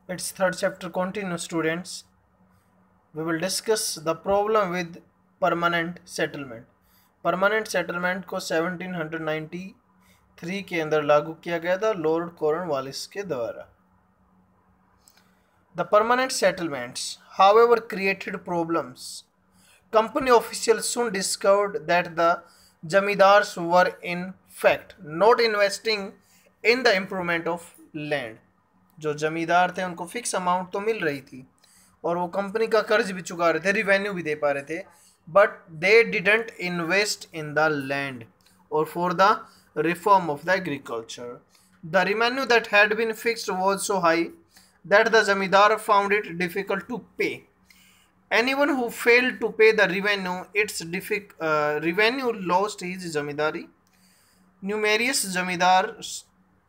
Its third chapter continues, students. We will discuss the problem with permanent settlement. Permanent settlement को 1793 के अंदर लागू किया गया था लॉर्ड कॉर्नवालिस के द्वारा. The permanent settlements, however, created problems. Company officials soon discovered that the zamidars were in fact not investing in the improvement of land. जो जमींदार थे उनको फिक्स अमाउंट तो मिल रही थी और वो कंपनी का कर्ज भी चुका रहे थे, रिवेन्यू भी दे पा रहे थे, but they didn't invest in the land और for the reform of the agriculture. The revenue that had been fixed was so high that the zamindar found it difficult to pay. Anyone who failed to pay the revenue, revenue lost his zamindari. Numerous zamindars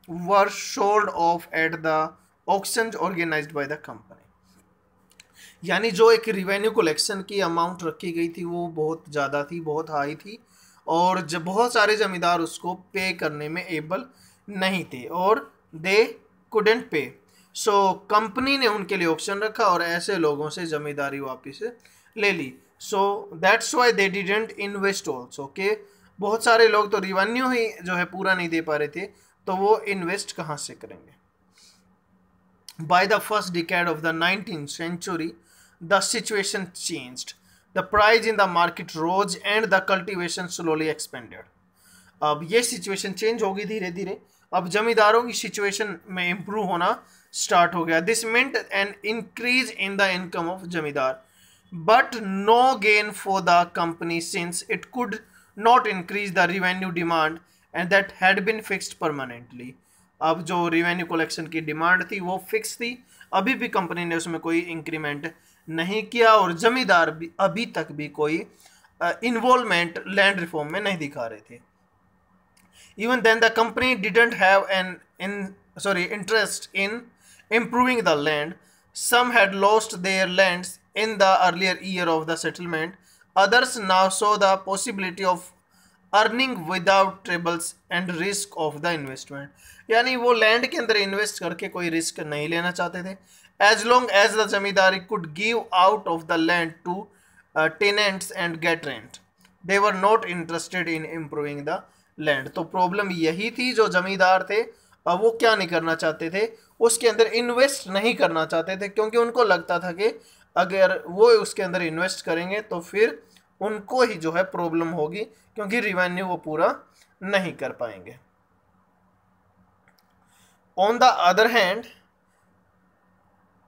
were sold off at the auctions organized by the company. यानी जो एक revenue collection की amount रखी गई थी वो बहुत ज़्यादा थी, बहुत हाई थी और जब बहुत सारे जमींदार उसको पे करने में एबल नहीं थे और दे कुडेंट पे. सो कंपनी ने उनके लिए ऑप्शन रखा और ऐसे लोगों से जमींदारी वापस ले ली. So that's why they didn't invest also. के बहुत सारे लोग तो रिवेन्यू ही जो है पूरा नहीं दे पा रहे थे, तो वो इन्वेस्ट कहाँ से करेंगे. By the first decade of the 19th century the situation changed. The price in the market rose and the cultivation slowly expanded. अब ये सिचुएशन चेंज होगी धीरे धीरे. अब जमींदारों की सिचुएशन में इम्प्रूव होना स्टार्ट हो गया. This meant an increase in the income of zamindar but no gain for the company since it could not increase the revenue demand and that had been fixed permanently. अब जो revenue collection की demand थी वो fix थी, अभी भी company ने उसमें कोई इंक्रीमेंट नहीं किया और जमींदार भी अभी तक भी कोई इन्वॉल्वमेंट लैंड रिफॉर्म में नहीं दिखा रहे थे. Even then, the company didn't have interest in improving the land. Some had lost their lands in the earlier year of the settlement. Others now saw the possibility of earning without troubles and risk of the investment. यानी वो land के अंदर invest करके कोई risk नहीं लेना चाहते थे. As long as the zamindari could give out of the land to tenants and get rent, they were not interested in improving the land. तो प्रॉब्लम यही थी, जो जमींदार थे अब वो क्या नहीं करना चाहते थे, उसके अंदर इन्वेस्ट नहीं करना चाहते थे, क्योंकि उनको लगता था कि अगर वो उसके अंदर इन्वेस्ट करेंगे तो फिर उनको ही जो है प्रॉब्लम होगी, क्योंकि रिवेन्यू वो पूरा नहीं कर पाएंगे. On the other hand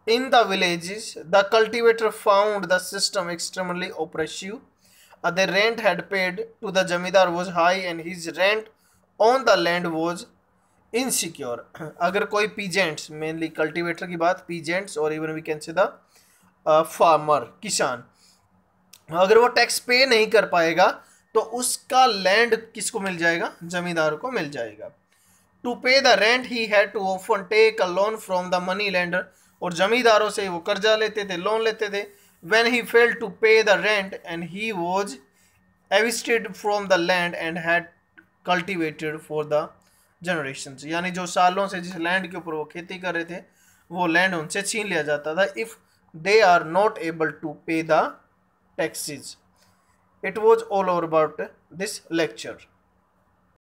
in the villages the cultivator found the system extremely oppressive. The rent had paid to the zamindar was high and his rent on the land was insecure. अगर कोई peasants, mainly cultivator की बात, peasants और even we can say the farmer, किसान, अगर वो tax पे नहीं कर पाएगा तो उसका लैंड किसको मिल जाएगा, जमींदार को मिल जाएगा. To pay the rent he had to often take a loan from the money lender. और जमींदारों से वो कर्जा लेते थे, लोन लेते थे. When he failed to pay the rent and he was evicted from the land and had cultivated for the generations. यानी जो सालों से जिस लैंड के ऊपर वो खेती कर रहे थे वो लैंड उनसे छीन लिया जाता था if they are not able to pay the taxes. It was all over about this lecture.